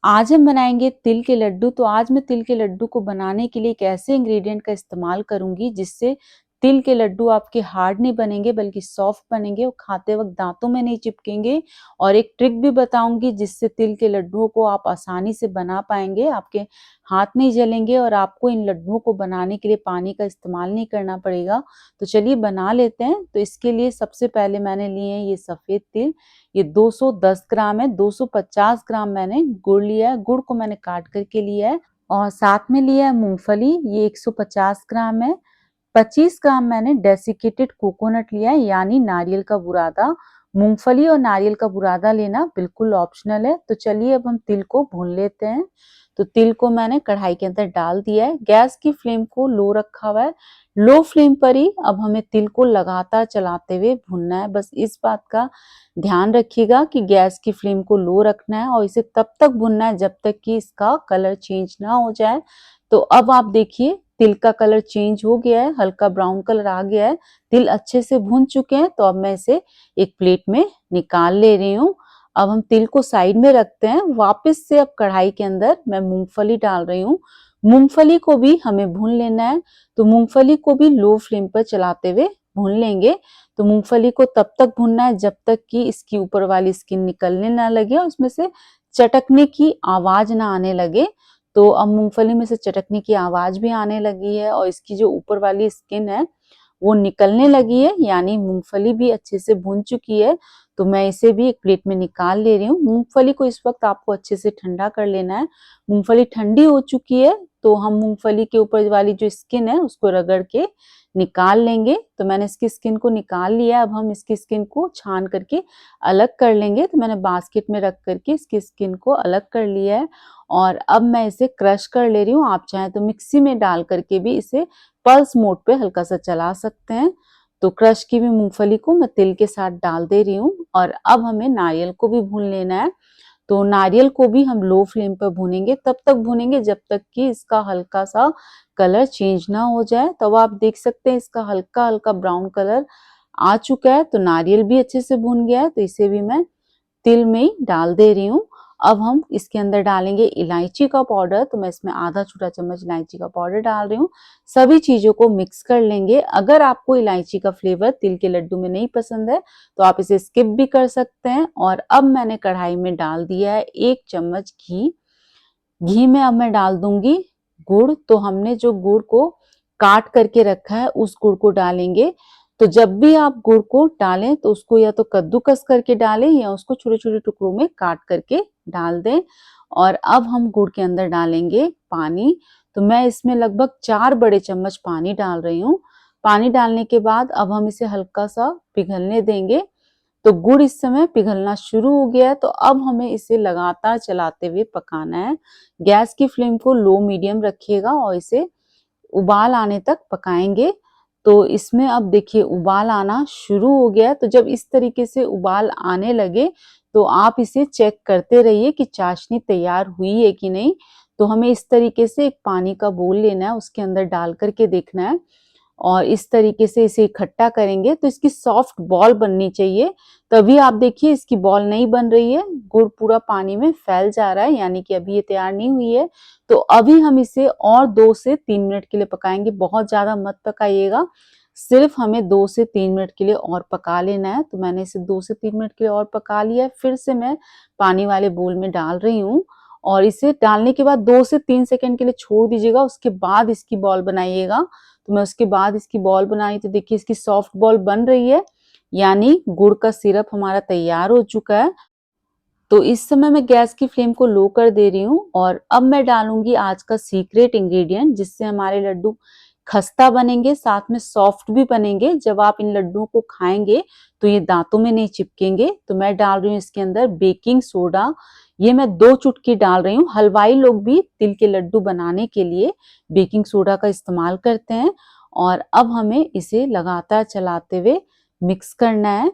आज हम बनाएंगे तिल के लड्डू। तो आज मैं तिल के लड्डू को बनाने के लिए एक ऐसे इंग्रेडिएंट का इस्तेमाल करूंगी जिससे तिल के लड्डू आपके हार्ड नहीं बनेंगे बल्कि सॉफ्ट बनेंगे और खाते वक्त दांतों में नहीं चिपकेंगे। और एक ट्रिक भी बताऊंगी जिससे तिल के लड्डुओं को आप आसानी से बना पाएंगे, आपके हाथ नहीं जलेंगे और आपको इन लड्डुओं को बनाने के लिए पानी का इस्तेमाल नहीं करना पड़ेगा। तो चलिए बना लेते हैं। तो इसके लिए सबसे पहले मैंने लिए हैं ये सफेद तिल। ये 210 ग्राम है। 250 ग्राम मैंने गुड़ लिया है। गुड़ को मैंने काट करके लिया है। और साथ में लिया है मूंगफली, ये 150 ग्राम है। 25 ग्राम मैंने डेसिकेटेड कोकोनट लिया है, यानी नारियल का बुरादा। मूंगफली और नारियल का बुरादा लेना बिल्कुल ऑप्शनल है। तो चलिए अब हम तिल को भून लेते हैं। तो तिल को मैंने कढ़ाई के अंदर डाल दिया है। गैस की फ्लेम को लो रखा हुआ है। लो फ्लेम पर ही अब हमें तिल को लगातार चलाते हुए भूनना है। बस इस बात का ध्यान रखिएगा कि गैस की फ्लेम को लो रखना है और इसे तब तक भूनना है जब तक कि इसका कलर चेंज ना हो जाए। तो अब आप देखिए तिल का कलर चेंज हो गया है, हल्का ब्राउन कलर आ गया है। तिल अच्छे से भून चुके हैं। तो अब मैं इसे एक प्लेट में निकाल ले रही हूँ। अब हम तिल को साइड में रखते हैं। वापस से अब कढ़ाई के अंदर मैं मूंगफली डाल रही हूँ। मूंगफली को भी हमें भून लेना है। तो मूंगफली को भी लो फ्लेम पर चलाते हुए भून लेंगे। तो मूंगफली को तब तक भूनना है जब तक कि इसकी ऊपर वाली स्किन निकलने ना लगे और उसमें से चटकने की आवाज ना आने लगे। तो अब मूंगफली में से चटकने की आवाज भी आने लगी है और इसकी जो ऊपर वाली स्किन है वो निकलने लगी है, यानी मूंगफली भी अच्छे से भून चुकी है। तो मैं इसे भी एक प्लेट में निकाल ले रही हूँ। मूंगफली को इस वक्त आपको अच्छे से ठंडा कर लेना है। मूंगफली ठंडी हो चुकी है तो हम मूंगफली के ऊपर वाली जो स्किन है उसको रगड़ के निकाल लेंगे। तो मैंने इसकी स्किन को निकाल लिया। अब हम इसकी स्किन को छान करके अलग कर लेंगे। तो मैंने बास्केट में रख करके इसकी स्किन को अलग कर लिया है। और अब मैं इसे क्रश कर ले रही हूँ। आप चाहें तो मिक्सी में डाल करके भी इसे पल्स मोड पे हल्का सा चला सकते हैं। तो क्रश की हुई मूंगफली को मैं तिल के साथ डाल दे रही हूँ। और अब हमें नारियल को भी भून लेना है। तो नारियल को भी हम लो फ्लेम पर भूनेंगे, तब तक भूनेंगे जब तक कि इसका हल्का सा कलर चेंज ना हो जाए। तो आप देख सकते हैं इसका हल्का हल्का ब्राउन कलर आ चुका है। तो नारियल भी अच्छे से भून गया है। तो इसे भी मैं तिल में ही डाल दे रही हूँ। अब हम इसके अंदर डालेंगे इलायची का पाउडर। तो मैं इसमें आधा छोटा चम्मच इलायची का पाउडर डाल रही हूँ। सभी चीजों को मिक्स कर लेंगे। अगर आपको इलायची का फ्लेवर तिल के लड्डू में नहीं पसंद है तो आप इसे स्किप भी कर सकते हैं। और अब मैंने कढ़ाई में डाल दिया है 1 चम्मच घी। घी में अब मैं डाल दूंगी गुड़। तो हमने जो गुड़ को काट करके रखा है उस गुड़ को डालेंगे। तो जब भी आप गुड़ को डालें तो उसको या तो कद्दूकस करके डालें या उसको छोटे छोटे टुकड़ों में काट करके डाल दें। और अब हम गुड़ के अंदर डालेंगे पानी। तो मैं इसमें लगभग 4 बड़े चम्मच पानी डाल रही हूँ। पानी डालने के बाद अब हम इसे हल्का सा पिघलने देंगे। तो गुड़ इस समय पिघलना शुरू हो गया है। तो अब हमें इसे लगातार चलाते हुए पकाना है। गैस की फ्लेम को लो मीडियम रखिएगा और इसे उबाल आने तक पकाएंगे। तो इसमें अब देखिए उबाल आना शुरू हो गया है। तो जब इस तरीके से उबाल आने लगे तो आप इसे चेक करते रहिए कि चाशनी तैयार हुई है कि नहीं। तो हमें इस तरीके से एक पानी का बोल लेना है, उसके अंदर डाल करके देखना है और इस तरीके से इसे इकट्ठा करेंगे तो इसकी सॉफ्ट बॉल बननी चाहिए। तभी आप देखिए इसकी बॉल नहीं बन रही है, गुड़ पूरा पानी में फैल जा रहा है, यानी कि अभी ये तैयार नहीं हुई है। तो अभी हम इसे और 2 से 3 मिनट के लिए पकाएंगे। बहुत ज्यादा मत पकाइएगा, सिर्फ हमें 2 से 3 मिनट के लिए और पका लेना है। तो मैंने इसे 2 से 3 मिनट के लिए और पका लिया है। फिर से मैं पानी वाले बोल में डाल रही हूँ और इसे डालने के बाद 2 से 3 सेकंड के लिए छोड़ दीजिएगा, उसके बाद इसकी बॉल बनाइएगा। तो मैं उसके बाद इसकी बॉल बनाई तो देखिए इसकी सॉफ्ट बॉल बन रही है, यानी गुड़ का सिरप हमारा तैयार हो चुका है। तो इस समय मैं गैस की फ्लेम को लो कर दे रही हूँ और अब मैं डालूंगी आज का सीक्रेट इंग्रेडिएंट जिससे हमारे लड्डू खस्ता बनेंगे, साथ में सॉफ्ट भी बनेंगे। जब आप इन लड्डुओं को खाएंगे तो ये दांतों में नहीं चिपकेंगे। तो मैं डाल रही हूँ इसके अंदर बेकिंग सोडा। ये मैं 2 चुटकी डाल रही हूँ। हलवाई लोग भी तिल के लड्डू बनाने के लिए बेकिंग सोडा का इस्तेमाल करते हैं। और अब हमें इसे लगातार चलाते हुए मिक्स करना है।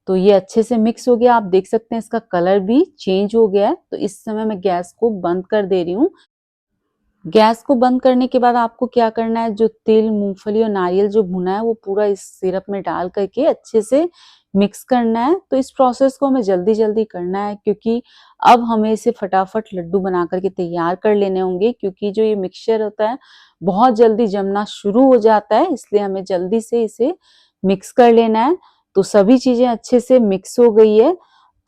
तो ये अच्छे से मिक्स हो गया। आप देख सकते हैं इसका कलर भी चेंज हो गया है। तो इस समय मैं गैस को बंद कर दे रही हूँ। गैस को बंद करने के बाद आपको क्या करना है, जो तिल, मूंगफली और नारियल जो भुना है वो पूरा इस सिरप में डाल करके अच्छे से मिक्स करना है। तो इस प्रोसेस को हमें जल्दी जल्दी करना है क्योंकि अब हमें इसे फटाफट लड्डू बना करके तैयार कर लेने होंगे, क्योंकि जो ये मिक्सचर होता है बहुत जल्दी जमना शुरू हो जाता है, इसलिए हमें जल्दी से इसे मिक्स कर लेना है। तो सभी चीजें अच्छे से मिक्स हो गई है,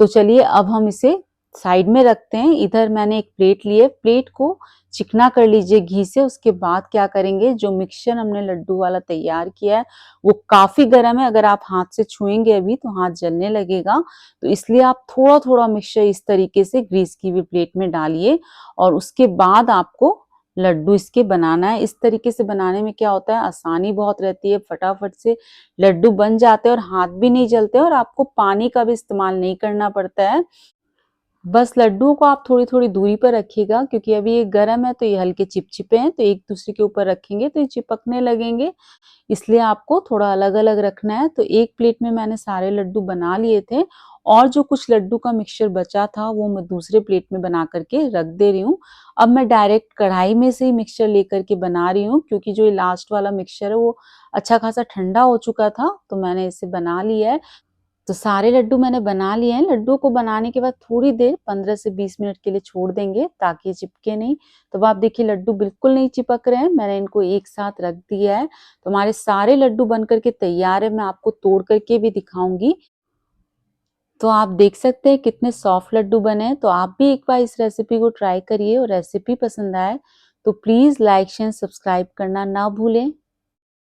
तो चलिए अब हम इसे साइड में रखते हैं। इधर मैंने एक प्लेट ली है, प्लेट को चिकना कर लीजिए घी से। उसके बाद क्या करेंगे, जो मिक्सचर हमने लड्डू वाला तैयार किया है वो काफी गर्म है, अगर आप हाथ से छुएंगे अभी तो हाथ जलने लगेगा, तो इसलिए आप थोड़ा थोड़ा मिक्सचर इस तरीके से ग्रीस की हुई प्लेट में डालिए और उसके बाद आपको लड्डू इसके बनाना है। इस तरीके से बनाने में क्या होता है, आसानी बहुत रहती है, फटाफट से लड्डू बन जाते हैं और हाथ भी नहीं जलते और आपको पानी का भी इस्तेमाल नहीं करना पड़ता है। बस लड्डुओं को आप थोड़ी-थोड़ी दूरी पर रखिएगा, क्योंकि अभी ये गर्म है तो ये हल्के चिपचिपे हैं, तो एक दूसरे के ऊपर रखेंगे तो ये चिपकने लगेंगे, इसलिए आपको थोड़ा अलग-अलग रखना है। तो एक प्लेट में मैंने सारे लड्डू बना लिए थे और जो कुछ लड्डू का मिक्सचर बचा था वो मैं दूसरे प्लेट में बना करके रख दे रही हूँ। अब मैं डायरेक्ट कढ़ाई में से ही मिक्सचर लेकर के बना रही हूँ, क्योंकि जो ये लास्ट वाला मिक्सचर है वो अच्छा खासा ठंडा हो चुका था, तो मैंने इसे बना लिया है। तो सारे लड्डू मैंने बना लिए हैं। लड्डू को बनाने के बाद थोड़ी देर 15 से 20 मिनट के लिए छोड़ देंगे ताकि ये चिपके नहीं। तो अब आप देखिए लड्डू बिल्कुल नहीं चिपक रहे हैं, मैंने इनको एक साथ रख दिया है। तो हमारे सारे लड्डू बन कर के तैयार है, मैं आपको तोड़ करके भी दिखाऊंगी। तो आप देख सकते हैं कितने सॉफ्ट लड्डू बने हैं। तो आप भी एक बार इस रेसिपी को ट्राई करिए और रेसिपी पसंद आए तो प्लीज लाइक शेयर सब्सक्राइब करना ना भूलें।